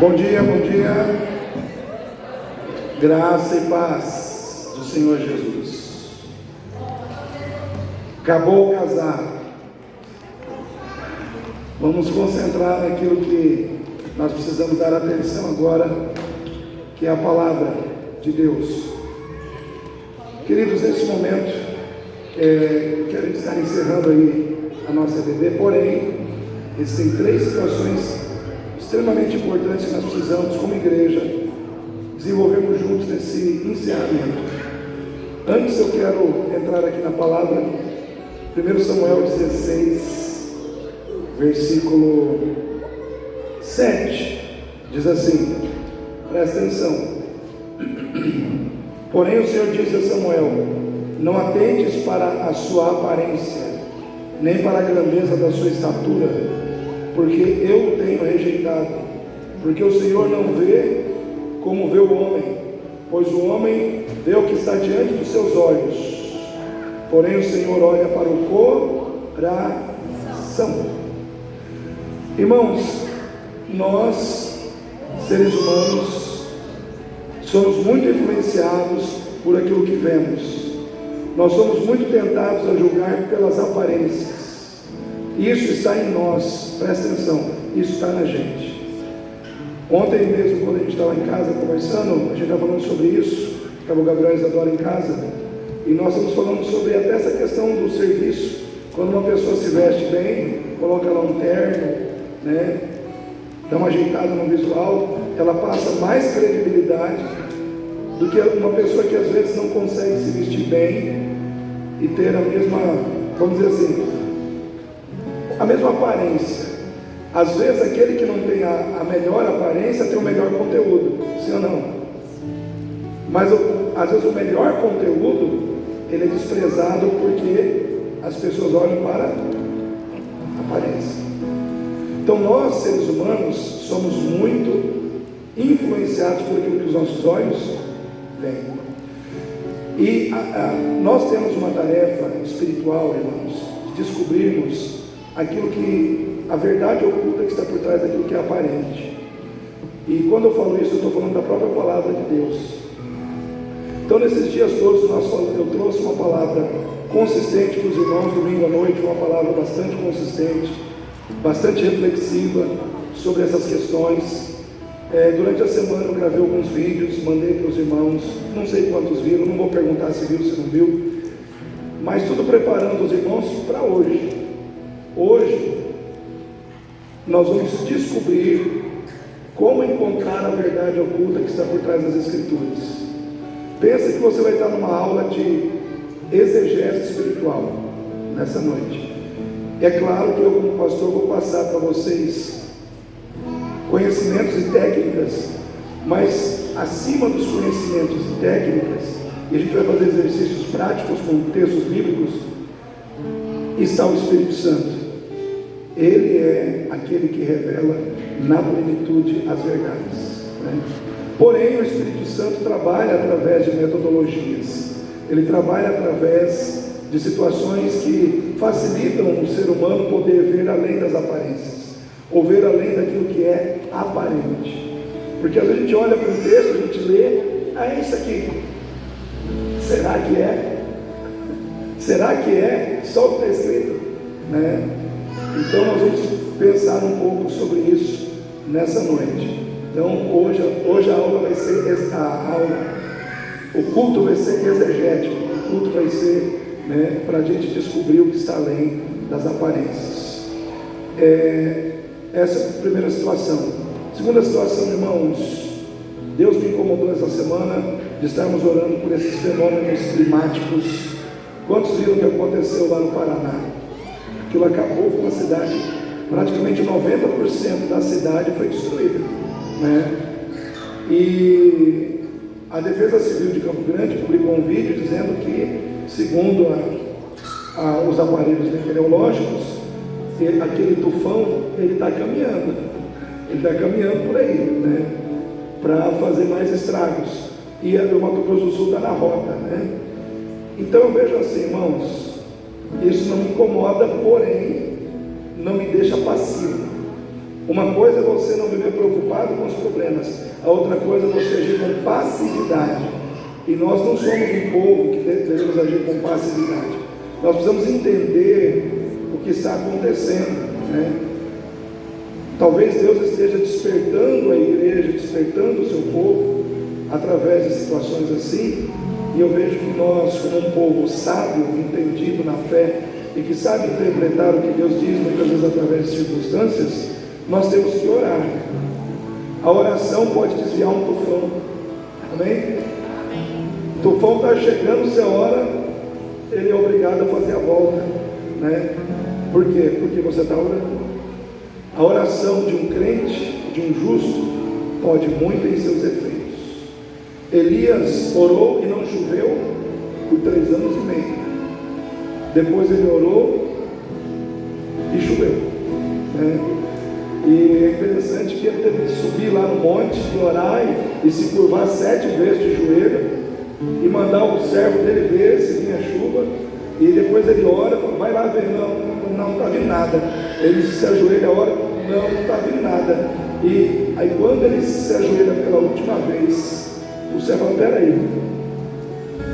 Bom dia, bom dia. Graça e paz do Senhor Jesus. Acabou o casar. Vamos concentrar naquilo que nós precisamos dar atenção agora, que é a palavra de Deus. Queridos, nesse momento, quero estar encerrando aí a nossa EBD, porém, existem 3 situações extremamente importantes que nós precisamos, como igreja, desenvolvermos juntos nesse encerramento. Antes eu quero entrar aqui na palavra, 1 Samuel 16, versículo 7, diz assim, presta atenção. Porém o Senhor disse a Samuel: não atentes para a sua aparência, nem para a grandeza da sua estatura, porque eu o tenho rejeitado. Porque o Senhor não vê como vê o homem, pois o homem vê o que está diante dos seus olhos, porém o Senhor olha para o coração. Irmãos, nós, seres humanos, somos muito influenciados por aquilo que vemos. Nós somos muito tentados a julgar pelas aparências. Isso está em nós, presta atenção, isso está na gente. Ontem mesmo, quando a gente estava em casa conversando, a gente estava falando sobre isso, estava o Gabriel e a Isadora em casa, e nós estamos falando sobre até essa questão do serviço. Quando uma pessoa se veste bem, coloca lá um terno, né, dá uma ajeitada no visual, ela passa mais credibilidade do que uma pessoa que às vezes não consegue se vestir bem e ter a mesma, vamos dizer assim, a mesma aparência. Às vezes aquele que não tem a melhor aparência tem o melhor conteúdo, sim ou não? Mas às vezes o melhor conteúdo ele é desprezado porque as pessoas olham para a aparência. Então nós, seres humanos, somos muito influenciados por aquilo que os nossos olhos veem. E nós temos uma tarefa espiritual, irmãos, de descobrirmos aquilo que, a verdade oculta que está por trás daquilo que é aparente. E quando eu falo isso, eu estou falando da própria palavra de Deus. Então nesses dias todos eu trouxe uma palavra consistente para os irmãos. Domingo à noite foi uma palavra bastante consistente, bastante reflexiva sobre essas questões. Durante a semana eu gravei alguns vídeos, mandei para os irmãos, não sei quantos viram, não vou perguntar se viu, se não viu, mas tudo preparando os irmãos para hoje. Hoje nós vamos descobrir como encontrar a verdade oculta que está por trás das Escrituras. Pensa que você vai estar numa aula de exegese espiritual nessa noite. É claro que eu, como pastor, vou passar para vocês conhecimentos e técnicas, mas acima dos conhecimentos e técnicas, e a gente vai fazer exercícios práticos com textos bíblicos, está o Espírito Santo. Ele é aquele que revela na plenitude as verdades, né? Porém o Espírito Santo trabalha através de metodologias. Ele trabalha através de situações que facilitam o ser humano poder ver além das aparências, ou ver além daquilo que é aparente. Porque às vezes a gente olha para um texto, a gente lê, é isso aqui. Será que é? Será que é só o que está escrito? Né? Então nós vamos pensar um pouco sobre isso nessa noite. Então hoje a aula vai ser, o culto vai ser exegético, o culto vai ser, né, para a gente descobrir o que está além das aparências. Essa é a primeira situação. Segunda situação, irmãos, Deus me incomodou essa semana de estarmos orando por esses fenômenos climáticos. Quantos viram o que aconteceu lá no Paraná? Aquilo acabou com a cidade, praticamente 90% da cidade foi destruída, né? E a Defesa Civil de Campo Grande publicou um vídeo dizendo que, segundo os aparelhos meteorológicos, aquele tufão ele está caminhando por aí, né? Para fazer mais estragos. E o Mato Grosso do Sul está na rota, né? Então eu vejo assim, irmãos, isso não me incomoda, porém não me deixa passivo. Uma coisa é você não viver preocupado com os problemas. A outra coisa é você agir com passividade. E nós não somos um povo que devemos agir com passividade. Nós precisamos entender o que está acontecendo, né? Talvez Deus esteja despertando a igreja, despertando o seu povo através de situações assim. E eu vejo que nós, como um povo sábio, entendido na fé e que sabe interpretar o que Deus diz, muitas vezes através de circunstâncias, nós temos que orar. A oração pode desviar um tufão. Amém? O tufão está chegando, você ora, ele é obrigado a fazer a volta, né? Por quê? Porque você está orando. A oração de um crente, de um justo, pode muito em seus efeitos. Elias orou e não choveu por 3 anos e meio. Depois ele orou e choveu, né? E é interessante que ele teve que subir lá no monte e orar e se curvar 7 vezes de joelho e mandar o servo dele ver se vinha chuva. E depois ele ora, vai lá ver, não está vindo nada. Ele se ajoelha, ora, não está vindo nada. E aí quando ele se ajoelha pela última vez, o servo fala, peraí,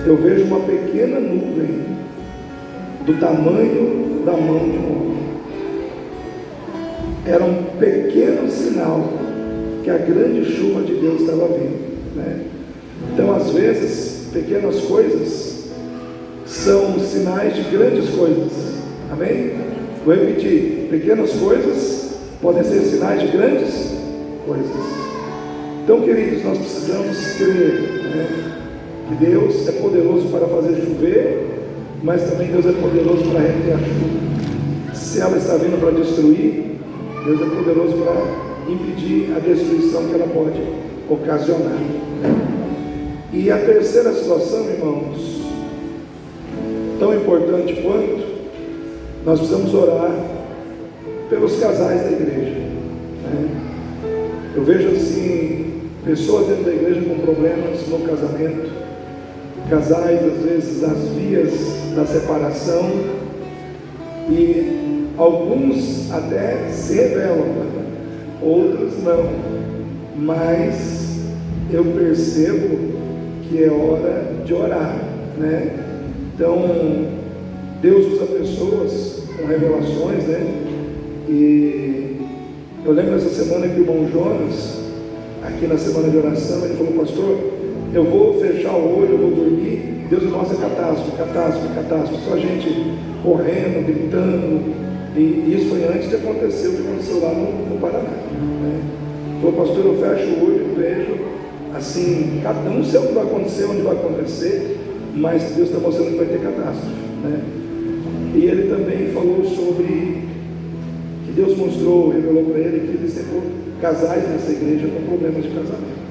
eu vejo uma pequena nuvem do tamanho da mão de um homem. Era um pequeno sinal que a grande chuva de Deus estava vindo, né? Então às vezes pequenas coisas são sinais de grandes coisas. Amém? Vou repetir, pequenas coisas podem ser sinais de grandes coisas. Então, queridos, nós precisamos crer, né, que Deus é poderoso para fazer chover, mas também Deus é poderoso para reter a chuva. Se ela está vindo para destruir, Deus é poderoso para impedir a destruição que ela pode ocasionar. E a terceira situação, irmãos, tão importante quanto, nós precisamos orar pelos casais da igreja, né? Eu vejo assim, pessoas dentro da igreja com problemas no casamento, casais às vezes às vias da separação, e alguns até se rebelam, outros não, mas eu percebo que é hora de orar, né? Então Deus usa pessoas com revelações, né? E eu lembro essa semana que o irmão Jonas, aqui na semana de oração, ele falou, pastor, eu vou fechar o olho, eu vou dormir, Deus me mostra catástrofe, só gente correndo, gritando, e isso foi antes de acontecer o que aconteceu lá no Paraná, né? Ele falou, pastor, eu fecho o olho e vejo, assim, não sei o que vai acontecer, onde vai acontecer, mas Deus está mostrando que vai ter catástrofe, né? E ele também falou sobre que Deus mostrou, revelou para ele que existem casais nessa igreja com problemas de casamento,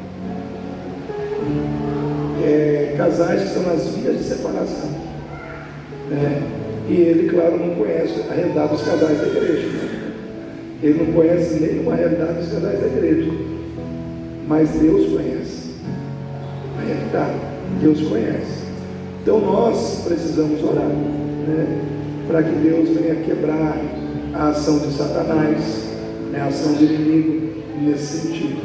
casais que estão nas vias de separação, né? E ele, claro, não conhece a realidade dos casais da igreja, né? Ele não conhece nenhuma realidade dos casais da igreja, mas Deus conhece a realidade, Deus conhece. Então nós precisamos orar, né, para que Deus venha quebrar a ação de Satanás, né, a ação do inimigo nesse sentido.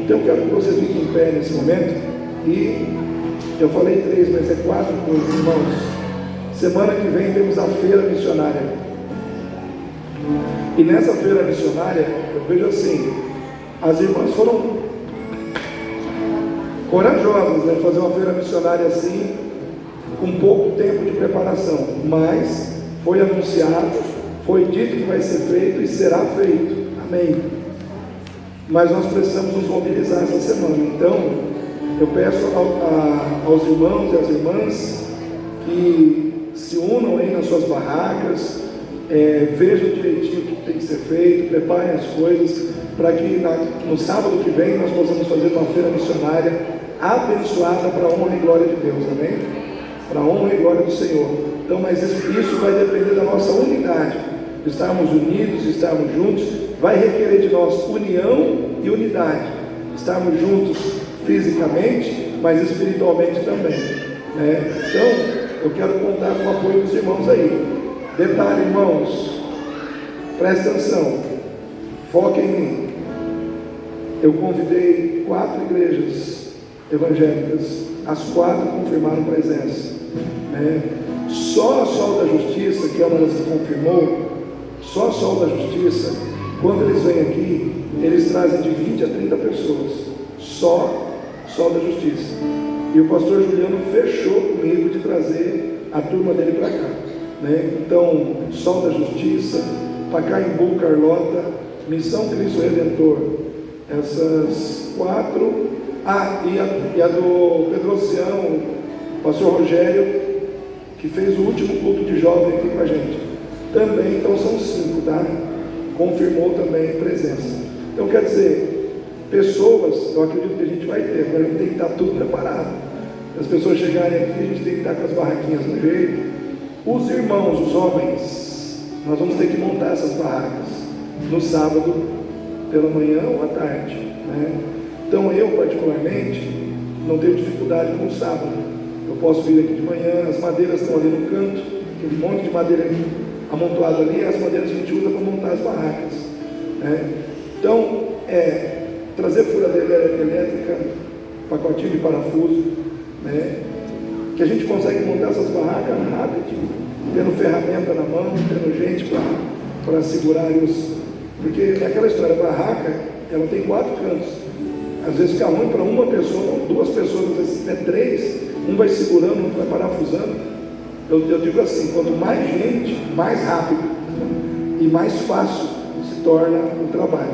Então eu quero que você fique em pé nesse momento. E eu falei 3, mas é 4 coisas, irmãos. Semana que vem temos a feira missionária. E nessa feira missionária, eu vejo assim, as irmãs foram corajosas, né, fazer uma feira missionária assim, com pouco tempo de preparação, mas foi anunciado, foi dito que vai ser feito e será feito, amém. Mas nós precisamos nos mobilizar essa semana. Então eu peço aos irmãos e às irmãs que se unam aí nas suas barracas, vejam direitinho o que tem que ser feito, preparem as coisas, para que no sábado que vem nós possamos fazer uma feira missionária abençoada para a honra e glória de Deus, amém? Para a honra e glória do Senhor. Então, mas isso vai depender da nossa unidade, de estarmos unidos, de estarmos juntos, vai requerer de nós união e unidade, estarmos juntos fisicamente, mas espiritualmente também, né? Então, eu quero contar com o apoio dos irmãos aí. Detalhe, irmãos, presta atenção, foca em mim. eu convidei 4 igrejas evangélicas, as 4 confirmaram presença, né? Só a Sol da Justiça, que é uma das que confirmou, só a Sol da Justiça, quando eles vêm aqui, eles trazem de 20 a 30 pessoas, só Sol da Justiça. E o pastor Juliano fechou comigo de trazer a turma dele para cá, né? Então, Sol da Justiça, Pacaembu, Carlota, Missão Cristo Redentor, essas 4, e a do Pedrocião, pastor Rogério, que fez o último culto de jovem aqui com a gente, também. Então são 5, tá? Confirmou também presença. Então quer dizer, pessoas, eu acredito que a gente vai ter, agora a gente tem que estar tudo preparado. As pessoas chegarem aqui, a gente tem que estar com as barraquinhas no jeito. Os irmãos, os homens, nós vamos ter que montar essas barracas no sábado, pela manhã ou à tarde, né? Então eu particularmente não tenho dificuldade com o sábado. Eu posso vir aqui de manhã, as madeiras estão ali no canto, tem um monte de madeira amontoada ali, as madeiras a gente usa para montar as barracas, né? Então, trazer furadeira elétrica, pacotinho de parafuso, né? Que a gente consegue montar essas barracas rapidinho, tendo ferramenta na mão, tendo gente para segurar porque é aquela história, a barraca, ela tem 4 cantos, às vezes fica ruim para uma pessoa, 2 pessoas, às vezes até 3, um vai segurando, outro vai parafusando. Eu digo assim, quanto mais gente, mais rápido e mais fácil se torna o trabalho.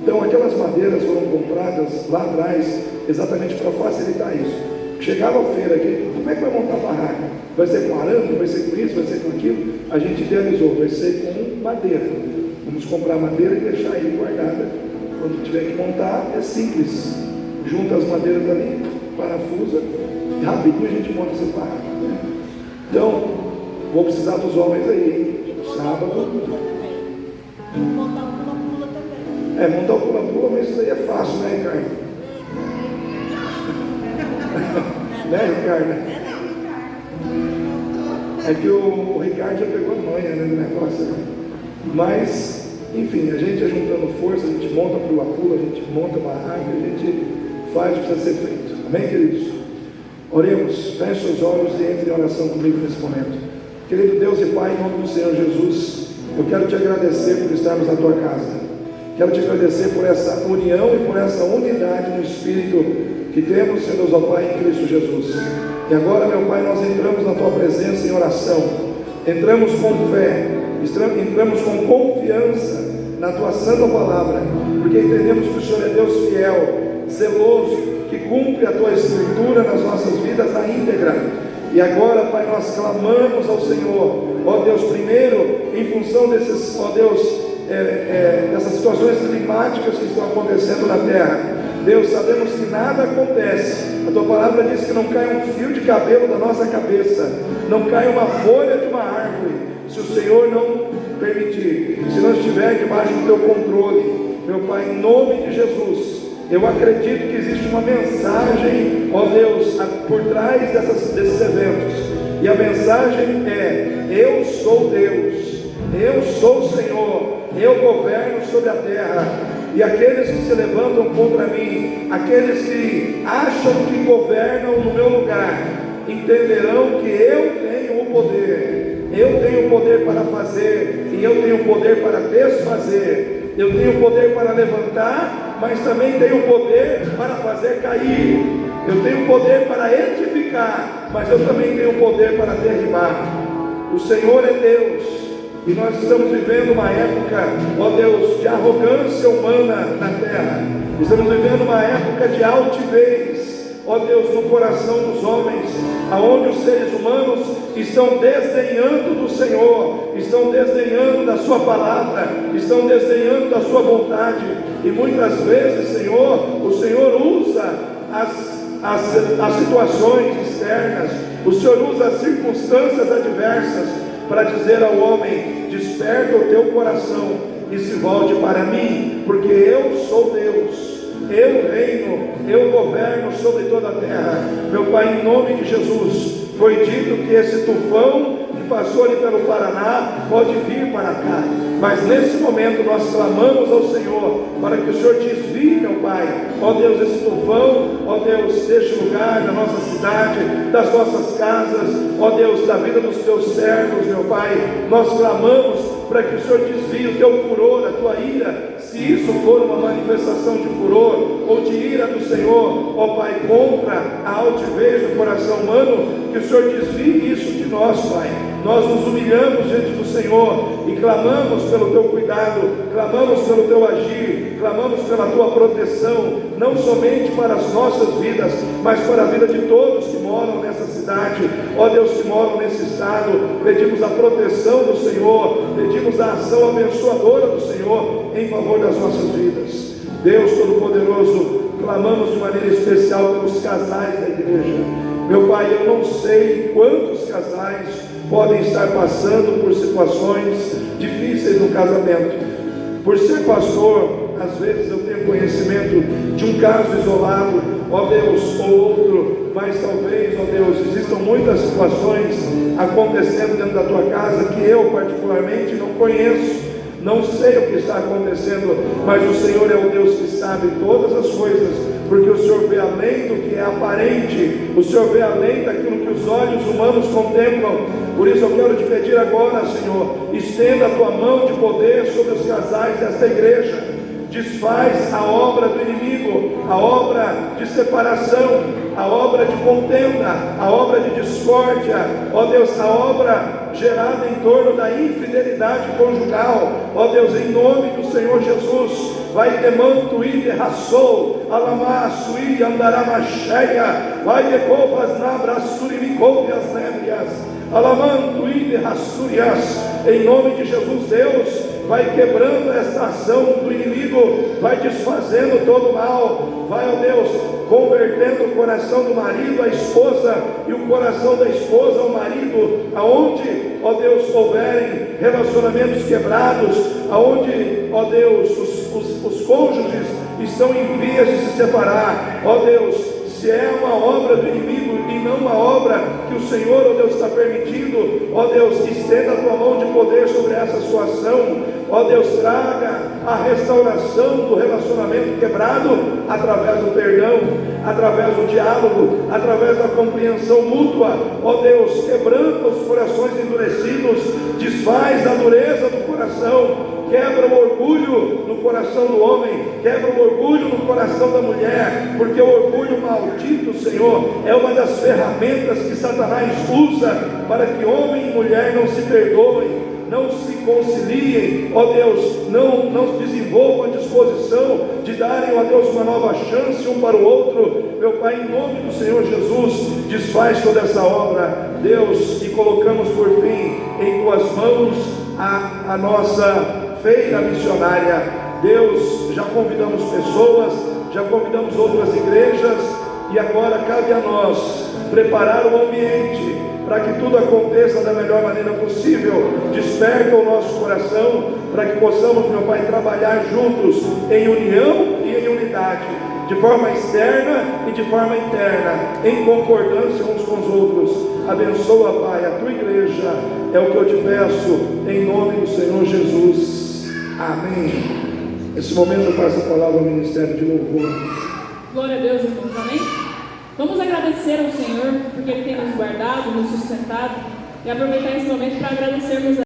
Então aquelas madeiras foram compradas lá atrás exatamente para facilitar isso. Chegava a feira aqui, como é que vai montar a barraca? Vai ser com arame, vai ser com isso, vai ser com aquilo? A gente idealizou, vai ser com madeira. Vamos comprar madeira e deixar aí guardada. Quando tiver que montar, é simples. Junta as madeiras ali, parafusa, e rapidinho a gente monta essas barracas, né? Então, vou precisar dos homens aí, sábado. Montar o pula-pula também. Montar o pula-pula, mas isso aí é fácil, né, Ricardo? Né, Ricardo? É que o Ricardo já pegou a manha, né, do negócio. Mas, enfim, a gente juntando força, a gente monta pula-pula, a gente monta barraca, a gente faz o que precisa ser feito. Amém, queridos? Oremos, feche os olhos e entre em oração comigo nesse momento. Querido Deus e Pai, em nome do Senhor Jesus, eu quero te agradecer por estarmos na tua casa. Quero te agradecer por essa união e por essa unidade no Espírito que temos, Senhor Deus, ó Pai, em Cristo Jesus. E agora, meu Pai, nós entramos na tua presença em oração, entramos com fé, entramos com confiança na tua santa palavra, porque entendemos que o Senhor é Deus fiel, zeloso, que cumpre a tua escritura nas nossas vidas na íntegra. E agora, Pai, nós clamamos ao Senhor, ó Deus, primeiro em função desses, ó Deus, dessas situações climáticas que estão acontecendo na terra. Deus, sabemos que nada acontece, a tua palavra diz que não cai um fio de cabelo da nossa cabeça, não cai uma folha de uma árvore, se o Senhor não permitir, se não estiver debaixo do teu controle. Meu Pai, em nome de Jesus, eu acredito que existe uma mensagem, ó Deus, por trás desses eventos, e a mensagem é: eu sou Deus, eu sou o Senhor, eu governo sobre a terra. E aqueles que se levantam contra mim, aqueles que acham que governam no meu lugar, entenderão que eu tenho o poder. Eu tenho o poder para fazer, e eu tenho o poder para desfazer. Eu tenho o poder para levantar, mas também tenho o poder para fazer cair. Eu tenho o poder para edificar, mas eu também tenho o poder para derribar. O Senhor é Deus. E nós estamos vivendo uma época, ó Deus, de arrogância humana na terra. Estamos vivendo uma época de altivez, ó Deus, no coração dos homens, aonde os seres humanos estão desdenhando do Senhor, estão desdenhando da sua palavra, estão desdenhando da sua vontade. E muitas vezes, Senhor, o Senhor usa as situações externas, o Senhor usa as circunstâncias adversas para dizer ao homem: desperta o teu coração e se volte para mim, porque eu sou Deus, eu reino, eu governo sobre toda a terra. Meu Pai, em nome de Jesus, foi dito que esse tufão que passou ali pelo Paraná, pode vir para cá. Mas nesse momento nós clamamos ao Senhor para que o Senhor desvie, meu Pai, ó Deus, esse tufão, ó Deus, deste lugar, da nossa cidade, das nossas casas, ó Deus, da vida dos teus servos, meu Pai. Nós clamamos para que o Senhor desvie o teu furor, a tua ira, se isso for uma manifestação de furor ou de ira do Senhor, ó Pai, contra a altivez do coração humano, que o Senhor desvie isso de nós, Pai. Nós nos humilhamos diante do Senhor e clamamos pelo teu cuidado, clamamos pelo teu agir, clamamos pela tua proteção, não somente para as nossas vidas, mas para a vida de todos que moram nessa cidade, ó Deus, que moram nesse estado. Pedimos a proteção do Senhor, pedimos a ação abençoadora do Senhor em favor das nossas vidas. Deus Todo-Poderoso, clamamos de maneira especial pelos casais da igreja. Meu Pai, eu não sei quantos casais podem estar passando por situações difíceis no casamento. Por ser pastor, às vezes eu tenho conhecimento de um caso isolado, ó Deus, ou outro, mas talvez, ó Deus, existam muitas situações acontecendo dentro da tua casa que eu particularmente não conheço. Não sei o que está acontecendo, mas o Senhor é o Deus que sabe todas as coisas, porque o Senhor vê além do que é aparente, o Senhor vê além daquilo que os olhos humanos contemplam. Por isso eu quero te pedir agora, Senhor, estenda a tua mão de poder sobre os casais desta igreja. Desfaz a obra do inimigo, a obra de separação, a obra de contenda, a obra de discórdia, ó Deus, a obra gerada em torno da infidelidade conjugal, ó Deus, em nome do Senhor Jesus. Vai demanto e derraçou, alamaçui, andaramacheia, vai de covas nabrassurimicouvias nébrias, alamanto e derrassurias, em nome de Jesus. Deus vai quebrando esta ação do inimigo, vai desfazendo todo o mal, vai, ó Deus, convertendo o coração do marido à esposa e o coração da esposa ao marido, aonde, ó Deus, houverem relacionamentos quebrados, aonde, ó Deus, os cônjuges estão em vias de se separar, ó Deus, se é uma obra do inimigo e não uma obra que o Senhor, ó Deus, está permitindo, ó Deus, estenda a tua mão de poder sobre essa situação, ó Deus, traga a restauração do relacionamento quebrado através do perdão, através do diálogo, através da compreensão mútua, ó Deus, quebrando os corações endurecidos, desfaz a dureza do coração, quebra o orgulho no coração do homem, quebra o orgulho no coração da mulher, porque o orgulho maldito, Senhor, é uma das ferramentas que Satanás usa para que homem e mulher não se perdoem, não se conciliem, ó Deus, não desenvolvam a disposição de darem, ó Deus, uma nova chance um para o outro. Meu Pai, em nome do Senhor Jesus, desfaz toda essa obra, Deus, e colocamos por fim em tuas mãos a nossa feira missionária. Deus, já convidamos pessoas, já convidamos outras igrejas, e agora cabe a nós preparar o ambiente para que tudo aconteça da melhor maneira possível. Desperta o nosso coração para que possamos, meu Pai, trabalhar juntos em união e em unidade, de forma externa e de forma interna, em concordância uns com os outros. Abençoa, Pai, a tua igreja, é o que eu te peço, em nome do Senhor Jesus. Amém. Nesse momento eu passo a palavra ao Ministério de Louvor. Glória a Deus, irmãos, amém? Vamos agradecer ao Senhor, porque Ele tem nos guardado, nos sustentado, e aproveitar esse momento para agradecermos a